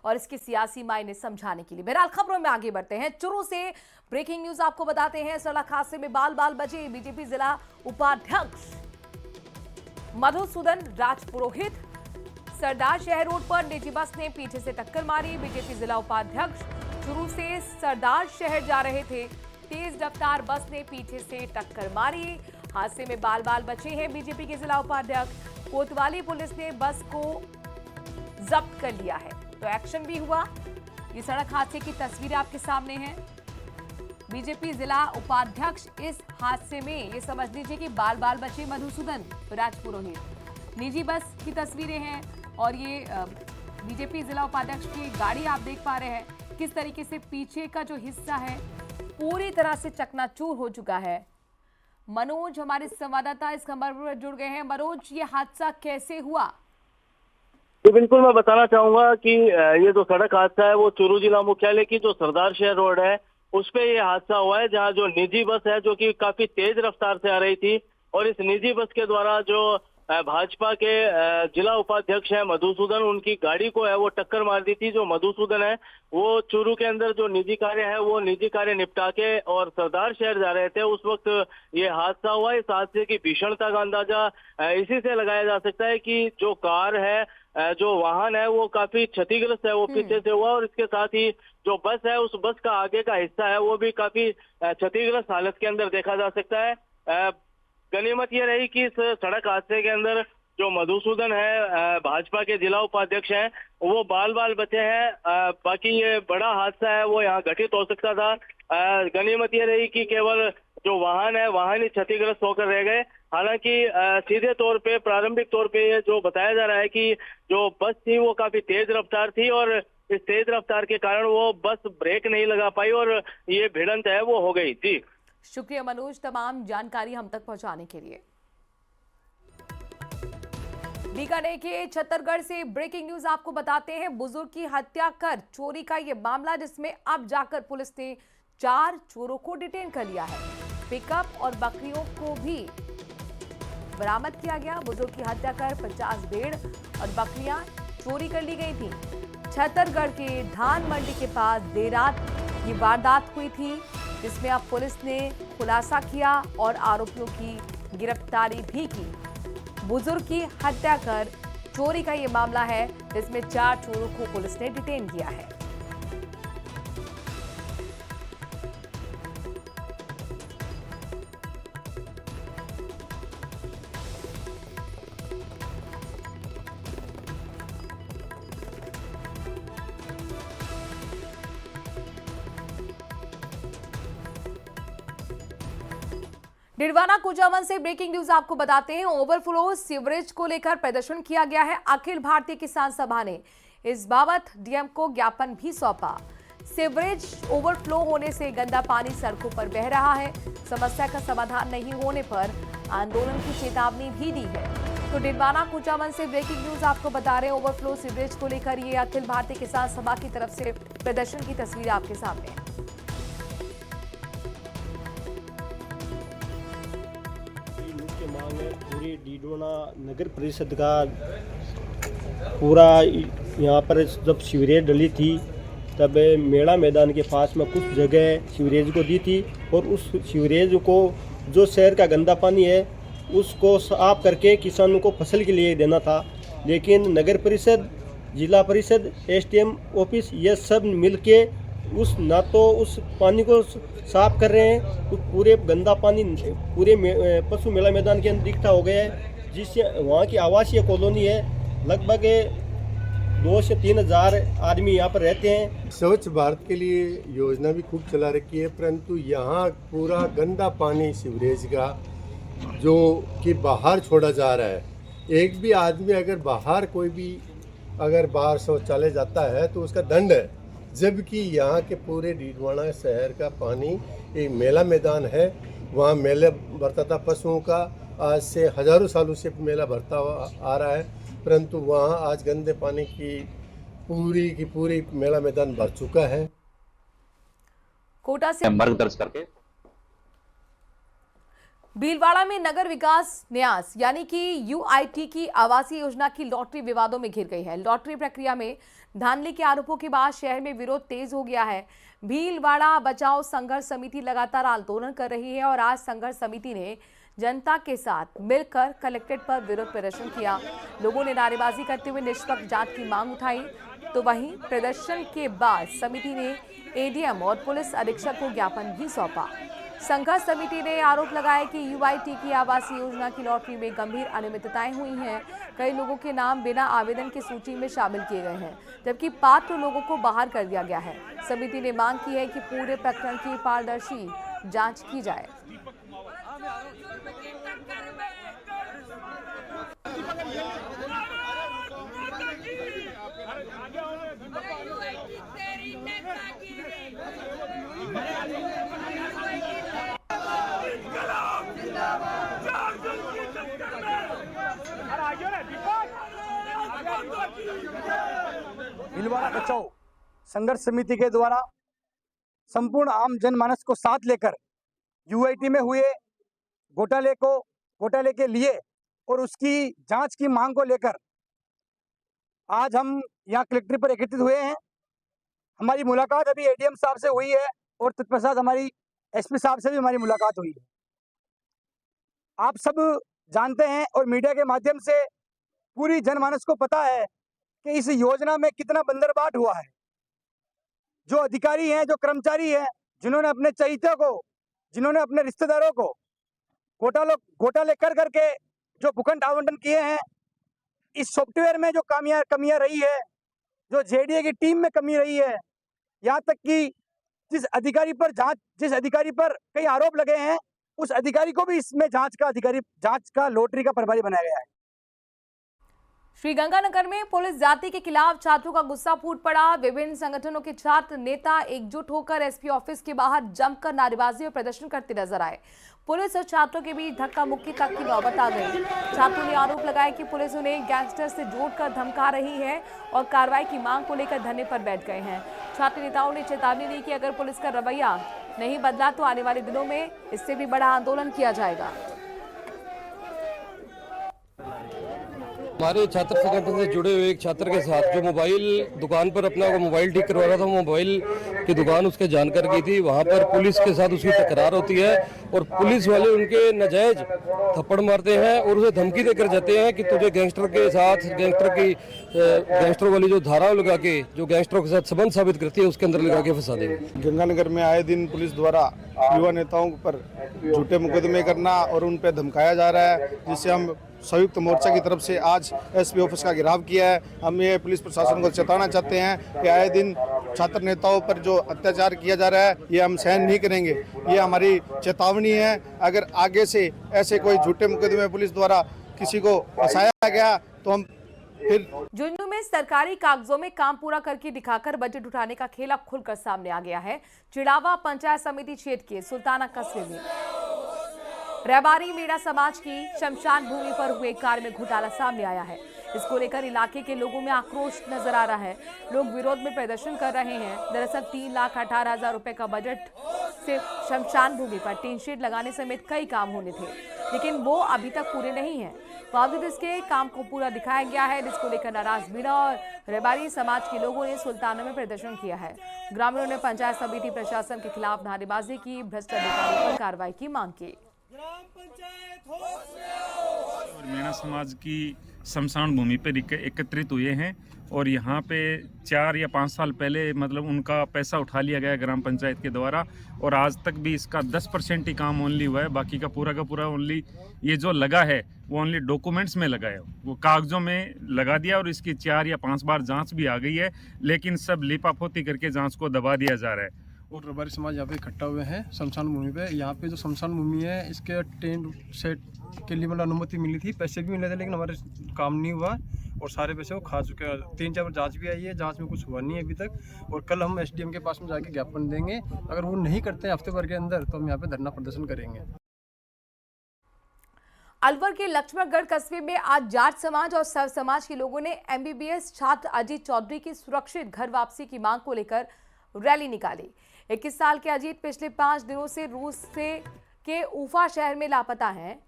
और इसके सियासी मायने समझाने के लिए। बहरहाल खबरों में आगे बढ़ते हैं। चुरू से ब्रेकिंग न्यूज आपको बताते हैं। सड़क हादसे में बाल बाल बचे बीजेपी जिला उपाध्यक्ष मधुसूदन राजपुरोहित। सरदार शहर रोड पर निजी बस ने पीछे से टक्कर मारी। बीजेपी जिला उपाध्यक्ष चुरू से सरदार शहर जा रहे थे। तेज रफ्तार बस ने पीछे से टक्कर मारी। हादसे में बाल बाल बचे हैं बीजेपी के जिला उपाध्यक्ष। कोतवाली पुलिस ने बस को जब्त कर लिया है, तो एक्शन भी हुआ। ये सड़क हादसे की तस्वीरें आपके सामने हैं। बीजेपी जिला उपाध्यक्ष इस हादसे में, ये समझ लीजिए कि बाल बाल बचे मधुसूदन राजपुरोहित। निजी बस की तस्वीरें हैं और ये बीजेपी जिला उपाध्यक्ष की गाड़ी आप देख पा रहे हैं किस तरीके से पीछे का जो हिस्सा है पूरी तरह से चकनाचूर हो चुका है। मनोज हमारे संवाददाता इस खबर पर जुड़ गए हैं। मनोज, ये हादसा कैसे हुआ? जी बिल्कुल, मैं बताना चाहूंगा कि ये जो सड़क हादसा है वो चूरू जिला मुख्यालय की जो सरदार शहर रोड है उस पे ये हादसा हुआ है, जहां जो निजी बस है जो कि काफी तेज रफ्तार से आ रही थी और इस निजी बस के द्वारा जो भाजपा के जिला उपाध्यक्ष है मधुसूदन, उनकी गाड़ी को है वो टक्कर मार दी थी। जो मधुसूदन है वो चूरू के अंदर जो निजी कार्य है वो निजी कार्य निपटा के और सरदार शहर जा रहे थे। उस वक्त ये हादसा हुआ। इस हादसे की भीषणता का अंदाजा इसी से लगाया जा सकता है कि जो कार है, जो वाहन है वो काफी क्षतिग्रस्त है, वो पीछे से हुआ और इसके साथ ही जो बस है उस बस का आगे का हिस्सा है वो भी काफी क्षतिग्रस्त हालत के अंदर देखा जा सकता है। गनीमत ये रही कि इस सड़क हादसे के अंदर जो मधुसूदन है भाजपा के जिला उपाध्यक्ष हैं वो बाल बाल बचे हैं। बाकी ये बड़ा हादसा है वो यहाँ घटित हो सकता था। गनीमत ये रही कि केवल जो वाहन है वाहन ही क्षतिग्रस्त होकर रह गए। हालांकि सीधे तौर पे प्रारंभिक तौर पे ये जो बताया जा रहा है कि जो बस थी वो काफी तेज रफ्तार थी और इस तेज रफ्तार के कारण वो बस ब्रेक नहीं लगा पाई और ये भिड़ंत है वो हो गई थी। शुक्रिया मनोज, तमाम जानकारी हम तक पहुंचाने के लिए। बीकानेर के छत्तरगढ़ से ब्रेकिंग न्यूज आपको बताते हैं। बुजुर्ग की हत्या कर चोरी का यह मामला, जिसमें अब जाकर पुलिस ने 4 चोरों को डिटेन कर लिया है। पिकअप और बकरियों को भी बरामद किया गया। बुजुर्ग की हत्या कर 50 भेड़ और बकरियां चोरी कर ली गई थी। छत्तरगढ़ के धान मंडी के पास देर रात ये वारदात हुई थी, जिसमें अब पुलिस ने खुलासा किया और आरोपियों की गिरफ्तारी भी की। बुजुर्ग की हत्या कर चोरी का ये मामला है, जिसमें 4 चोरों को पुलिस ने डिटेन किया है। डिडवाना कुचामन से ब्रेकिंग न्यूज आपको बताते हैं। ओवरफ्लो सीवरेज को लेकर प्रदर्शन किया गया है। अखिल भारतीय किसान सभा ने इस बाबत डीएम को ज्ञापन भी सौंपा। सीवरेज ओवरफ्लो होने से गंदा पानी सड़कों पर बह रहा है। समस्या का समाधान नहीं होने पर आंदोलन की चेतावनी भी दी है। तो डिडवाना कुचामन से ब्रेकिंग न्यूज आपको बता रहे हैं। ओवरफ्लो सीवरेज को लेकर ये अखिल भारतीय किसान सभा की तरफ से प्रदर्शन की तस्वीर आपके सामने है। पूरी डिडवाना नगर परिषद का पूरा यहाँ पर जब सीवरेज डली थी तब मेला मैदान के पास में कुछ जगह सीवरेज को दी थी और उस सीवरेज को जो शहर का गंदा पानी है उसको साफ करके किसानों को फसल के लिए देना था। लेकिन नगर परिषद, जिला परिषद, एसडीएम ऑफिस ये सब मिलके ना तो उस पानी को साफ कर रहे हैं, उस पूरे गंदा पानी पूरे पशु मेला मैदान के अंदर इकट्ठा हो गया है, जिससे वहाँ की आवासीय कॉलोनी है। लगभग 2 से 3 हज़ार आदमी यहाँ पर रहते हैं। स्वच्छ भारत के लिए योजना भी खूब चला रखी है, परंतु यहाँ पूरा गंदा पानी सीवरेज का जो कि बाहर छोड़ा जा रहा है। एक भी आदमी अगर बाहर बाहर शौचालय जाता है तो उसका दंड है, जबकि यहाँ के पूरे डिडवाना शहर का पानी एक मेला मैदान है। वहाँ मेला भरता था पशुओं का, आज से हजारों सालों से मेला भरता आ रहा है, परंतु वहाँ आज गंदे पानी की पूरी मेला मैदान भर चुका है। कोटा से वर्ग दर्ज करके भीलवाड़ा में नगर विकास न्यास यानी कि यूआईटी की आवासीय योजना की लॉटरी विवादों में घिर गई है। लॉटरी प्रक्रिया में धांधली के आरोपों के बाद शहर में विरोध तेज हो गया है। भीलवाड़ा बचाओ संघर्ष समिति लगातार आंदोलन कर रही है और आज संघर्ष समिति ने जनता के साथ मिलकर कलेक्ट्रेट पर विरोध प्रदर्शन किया। लोगों ने नारेबाजी करते हुए निष्पक्ष जांच की मांग उठाई। तो वहीं प्रदर्शन के बाद समिति ने एडीएम और पुलिस अधीक्षक को ज्ञापन भी सौंपा। संघर्ष समिति ने आरोप लगाया कि यूआईटी की आवासीय योजना की लॉटरी में गंभीर अनियमितताएं हुई हैं। कई लोगों के नाम बिना आवेदन की सूची में शामिल किए गए हैं, जबकि पात्र लोगों को बाहर कर दिया गया है। समिति ने मांग की है कि पूरे प्रकरण की पारदर्शी जांच की जाए। भीलवाड़ा बचाओ संघर्ष समिति के द्वारा संपूर्ण आम जनमानस को साथ लेकर यूआईटी में हुए घोटाले के लिए और उसकी जांच की मांग को लेकर आज हम यहाँ कलेक्ट्रेट पर एकत्रित हुए हैं। हमारी मुलाकात अभी एडीएम साहब से हुई है और तत्पश्चात हमारी एसपी साहब से भी हमारी मुलाकात हुई है। आप सब जानते हैं और मीडिया के माध्यम से पूरी जनमानस को पता है कि इस योजना में कितना बंदरबाट हुआ है। जो अधिकारी हैं, जो कर्मचारी हैं, जिन्होंने अपने चहितों को, जिन्होंने अपने रिश्तेदारों को घोटाले कर करके जो भूखंड आवंटन किए हैं, इस सॉफ्टवेयर में जो कमियां रही है, जो जेडीए की टीम में कमी रही है, यहाँ तक कि जिस अधिकारी पर कई आरोप लगे हैं, उस अधिकारी को भी इसमें जांच का लॉटरी का प्रभारी बनाया गया है। श्रीगंगानगर में पुलिस जाति के खिलाफ छात्रों का गुस्सा फूट पड़ा। विभिन्न संगठनों के छात्र नेता एकजुट होकर एसपी ऑफिस के बाहर जमकर नारेबाजी और प्रदर्शन करते नजर आए। पुलिस और छात्रों के बीच धक्का मुक्की तक की नौबत आ गई। छात्रों ने आरोप लगाया कि पुलिस उन्हें गैंगस्टर से जोड़कर धमका रही है और कार्रवाई की मांग को लेकर धरने पर बैठ गए हैं। छात्र नेताओं ने चेतावनी दी कि अगर पुलिस का रवैया नहीं बदला तो आने वाले दिनों में इससे भी बड़ा आंदोलन किया जाएगा। हमारे छात्र संगठन से जुड़े हुए एक छात्र के साथ जो मोबाइल दुकान पर अपना मोबाइल ठीक करवा रहा था, मोबाइल की दुकान उसके जानकर गई थी, वहां पर पुलिस के साथ उसकी तकरार होती है और पुलिस वाले उनके नजायज थप्पड़ मारते हैं और उसे धमकी देकर जाते हैं कि तुझे गैंगस्टर के साथ गैंगस्टर वाली जो धाराओं लगा के जो गैंगस्टरों के साथ संबंध साबित करती है उसके अंदर लगा के फंसा देंगे। गंगानगर में आए दिन पुलिस द्वारा युवा नेताओं पर झूठे मुकदमे करना और उन पर धमकाया जा रहा है, जिससे हम संयुक्त मोर्चा की तरफ से आज एसपी ऑफिस का घेराव किया है। हम ये पुलिस प्रशासन को चेताना चाहते हैं कि आए दिन छात्र नेताओं पर जो अत्याचार किया जा रहा है ये हम सहन नहीं करेंगे। ये हमारी चेतावनी है। अगर आगे से ऐसे कोई झूठे मुकदमे पुलिस द्वारा किसी को फंसाया गया तो हम फिर। झुंझुनू में सरकारी कागजों में काम पूरा करके दिखाकर बजट उठाने का खेल अब खुलकर सामने आ गया है। चिड़ावा पंचायत समिति क्षेत्र के सुल्ताना कस्बे में रहबारी मेड़ा समाज की शमशान भूमि पर हुए कार्य में घोटाला सामने आया है। इसको लेकर इलाके के लोगों में आक्रोश नजर आ रहा है। लोग विरोध में प्रदर्शन कर रहे हैं। दरअसल 3,18,000 रुपए का बजट से शमशान भूमि पर टीन शेड लगाने समेत कई काम होने थे, लेकिन वो अभी तक पूरे नहीं हैं। बावजूद इसके काम को पूरा दिखाया गया है, जिसको लेकर नाराज मीड़ा और रहबारी समाज के लोगों ने सुल्ताना में प्रदर्शन किया है। ग्रामीणों ने पंचायत समिति प्रशासन के खिलाफ नारेबाजी की, भ्रष्ट अधिकारियों पर कार्रवाई की मांग की। और मेड़ा समाज की शमशान भूमि पर एकत्रित हुए हैं और यहाँ पे 4 या 5 साल पहले मतलब उनका पैसा उठा लिया गया ग्राम पंचायत के द्वारा और आज तक भी इसका 10% ही काम ओनली हुआ है। बाकी का पूरा ओनली ये जो लगा है वो ओनली डॉक्यूमेंट्स में लगा है, वो कागजों में लगा दिया और इसकी 4 या 5 बार जांच भी आ गई है, लेकिन सब लिपापोती करके जांच को दबा दिया जा रहा है। और रबारी समाज यहाँ पे इकट्ठा हुए हैं शमशान भूमि पे। यहाँ पे जो शमशान भूमि है इसके टेंट सेट के लिए मतलब अनुमति मिली थी, पैसे भी मिले थे, लेकिन हमारे काम नहीं हुआ और सारे पैसे वो खा चुके हैं। 3-4 बार जांच भी आई है, जांच में कुछ हुआ नहीं है अभी तक। और कल हम एसडीएम के पास में जाके ज्ञापन देंगे। अगर वो नहीं करते हफ्ते भर के अंदर तो हम यहाँ पे धरना प्रदर्शन करेंगे। अलवर के लक्ष्मणगढ़ कस्बे में आज जाट समाज और सर्व समाज के लोगों ने एमबीबीएस छात्र अजीत चौधरी की सुरक्षित घर वापसी की मांग को लेकर रैली निकाली। 21 साल के अजीत पिछले 5 दिनों से रूस से के उफा शहर में लापता हैं।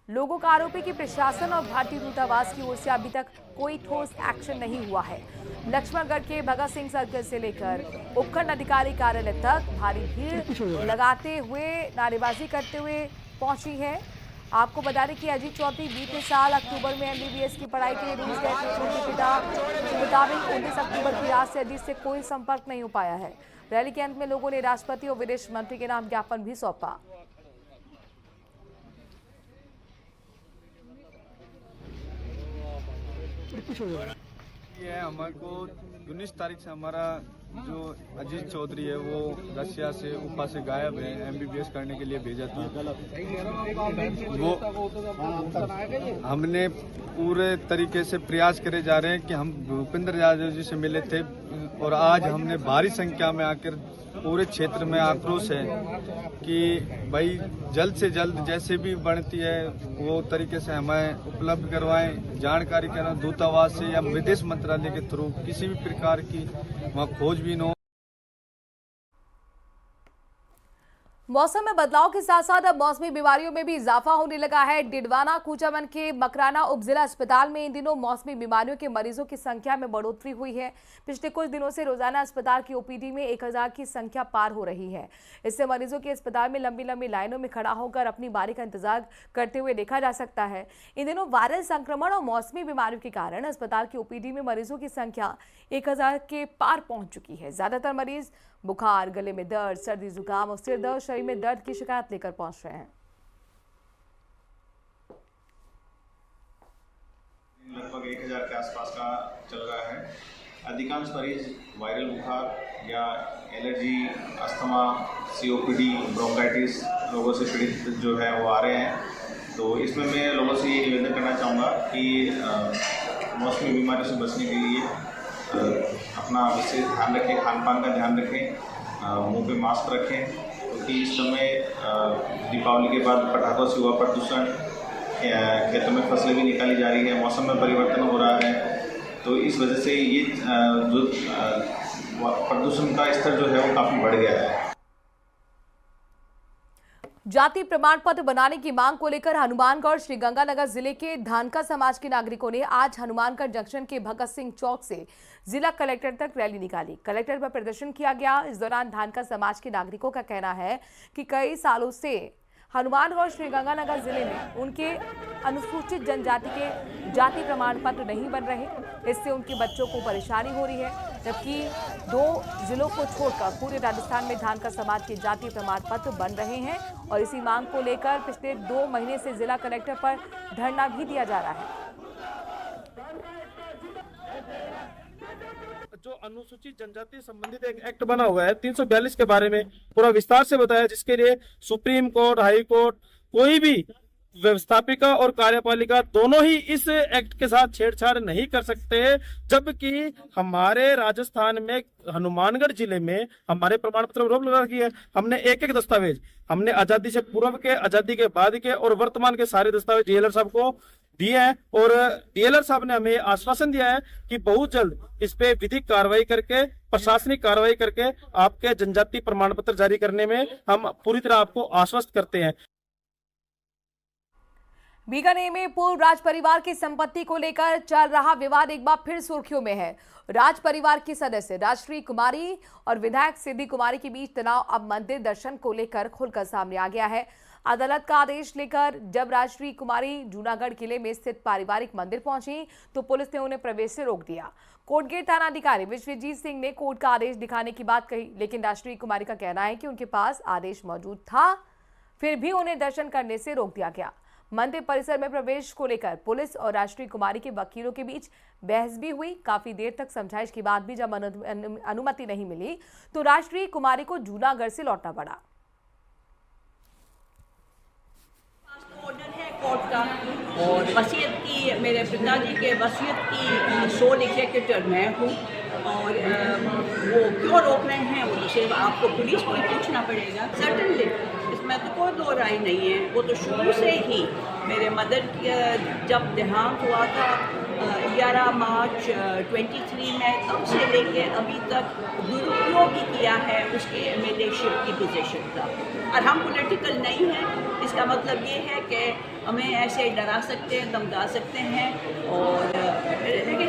लोगों का आरोप है कि प्रशासन और भारतीय दूतावास की ओर से अभी तक कोई ठोस एक्शन नहीं हुआ है। लक्ष्मणगढ़ के भगत सिंह सर्कल से लेकर उपखंड अधिकारी कार्यालय तक भारी भीड़ लगाते हुए नारेबाजी करते हुए पहुंची है। आपको बता दें कि अजीत चौधरी बीते साल अक्टूबर में MBBS की पढ़ाई के लिए रूस गए थे। उनके पिता के मुताबिक 19 अक्टूबर की रात से अजीत से कोई संपर्क नहीं हो पाया है। रैली के अंत में लोगों ने राष्ट्रपति और विदेश मंत्री के नाम ज्ञापन भी सौंपा। ये हमारे को 19 तारीख से हमारा जो अजीत चौधरी है वो रशिया से उफा से गायब है। MBBS करने के लिए भेजा था। वो हमने पूरे तरीके से प्रयास करे जा रहे हैं कि हम भूपेंद्र यादव जी से मिले थे और आज हमने भारी संख्या में आकर पूरे क्षेत्र में आक्रोश है कि भाई जल्द से जल्द जैसे भी बनती है वो तरीके से हमें उपलब्ध करवाएं, जानकारी करें दूतावास से या विदेश मंत्रालय के थ्रू किसी भी प्रकार की वहाँ खोजबीन हो। मौसम में बदलाव के साथ साथ अब मौसमी बीमारियों में भी इजाफा होने लगा है। डिडवाना कुचामन के मकराना उपजिला अस्पताल में इन दिनों मौसमी बीमारियों के मरीजों की संख्या में बढ़ोतरी हुई है। पिछले कुछ दिनों से रोजाना अस्पताल की OPD में 1000 की संख्या पार हो रही है। इससे मरीजों के अस्पताल में लंबी लंबी लाइनों में खड़ा होकर अपनी बारी का इंतजार करते हुए देखा जा सकता है। इन दिनों वायरल संक्रमण और मौसमी बीमारियों के कारण अस्पताल की OPD में मरीजों की संख्या 1000 के पार पहुंच चुकी है। ज्यादातर मरीज बुखार, गले में दर्द, सर्दी जुकाम और सिर दर्द, शरीर में दर्द की शिकायत लेकर पहुंच रहे हैं। लगभग 1000 के आसपास का चल रहा है। अधिकांश मरीज वायरल बुखार या एलर्जी, अस्थमा, COPD, ब्रोंकाइटिस रोगों से पीड़ित जो है वो आ रहे हैं। तो इसमें मैं लोगों से ये निवेदन करना चाहूँगा कि मौसमी बीमारियों से बचने के लिए अपना विशेष ध्यान रखें, खान पान का ध्यान रखें, मुंह पे मास्क रखें, क्योंकि इस समय दीपावली के बाद पटाखों से हुआ प्रदूषण, खेतों में फसलें भी निकाली जा रही है, मौसम में परिवर्तन हो रहा है। तो इस वजह से ये जो प्रदूषण का स्तर जो है वो काफ़ी बढ़ गया है। जाति प्रमाण पत्र बनाने की मांग को लेकर हनुमानगढ़ श्रीगंगानगर जिले के धानका समाज के नागरिकों ने आज हनुमानगढ़ जंक्शन के भगत सिंह चौक से जिला कलेक्टर तक रैली निकाली। कलेक्टर पर प्रदर्शन किया गया। इस दौरान धानका समाज के नागरिकों का कहना है कि कई सालों से हनुमानगढ़ श्रीगंगानगर जिले में उनके अनुसूचित जनजाति के जाति प्रमाण पत्र नहीं बन रहे। इससे उनके बच्चों को परेशानी हो रही है, जबकि 2 जिलों को छोड़कर पूरे राजस्थान में धानका समाज के जाति प्रमाण पत्र बन रहे हैं और इसी मांग को लेकर पिछले 2 महीने से जिला कलेक्टर पर धरना भी दिया जा रहा है। जो अनुसूचित जनजाति संबंधित एक एक्ट बना हुआ है 342 के बारे में पूरा विस्तार से बताया, जिसके लिए सुप्रीम कोर्ट, हाई कोर्ट, कोई भी व्यवस्थापिका और कार्यपालिका दोनों ही इस एक्ट के साथ छेड़छाड़ नहीं कर सकते। जबकि हमारे राजस्थान में हनुमानगढ़ जिले में हमारे प्रमाण पत्र रोक लगा रखी है। हमने एक दस्तावेज हमने आजादी से पूर्व के, आजादी के बाद के और वर्तमान के सारे दस्तावेज डीएलआर साहब को दिए हैं और डीएलआर साहब ने हमें आश्वासन दिया है कि बहुत जल्द इस पे विधिक कार्रवाई करके, प्रशासनिक कार्रवाई करके आपके जनजाति प्रमाण पत्र जारी करने में हम पूरी तरह आपको आश्वस्त करते हैं। बीकानेर में पूर्व राज परिवार की संपत्ति को लेकर चल रहा विवाद एक बार फिर सुर्खियों में है। राज परिवार की सदस्य राजश्री कुमारी और विधायक सिद्धि कुमारी के बीच तनाव अब मंदिर दर्शन को लेकर खुलकर सामने आ गया है। अदालत का आदेश लेकर जब राजश्री कुमारी जूनागढ़ किले में स्थित पारिवारिक मंदिर पहुंची तो पुलिस ने उन्हें प्रवेश से रोक दिया। कोटगेट थाना अधिकारी विश्वजीत सिंह ने कोर्ट का आदेश दिखाने की बात कही, लेकिन राजश्री कुमारी का कहना है कि उनके पास आदेश मौजूद था, फिर भी उन्हें दर्शन करने से रोक दिया गया। मंदिर परिसर में प्रवेश को लेकर पुलिस और राजश्री कुमारी के वकीलों के बीच बहस भी हुई। काफी देर तक समझाइश के बाद भी जब अनुमति नहीं मिली तो राजश्री कुमारी को जूनागढ़ से लौटना पड़ा। ऑर्डर है कोर्ट का और वसीयत की, मेरे पिताजी के वसीयत की सोल एग्जीक्यूटर मैं हूँ और वो क्यों रोक रहे हैं वो सिर्फ आपको पुलिस को पूछना पड़ेगा। सर्टनली इसमें तो कोई दो राय नहीं है। वो तो शुरू से ही मेरे मदर की जब देहांत हुआ था 11 मार्च 23 में तब से लेके अभी तक दुरुपयोग ही किया है उसके एमएलए-शिप की पोजीशन का। और हम पॉलिटिकल नहीं हैं, इसका मतलब ये है कि हमें ऐसे डरा सकते हैं, धमका सकते हैं और लेकिन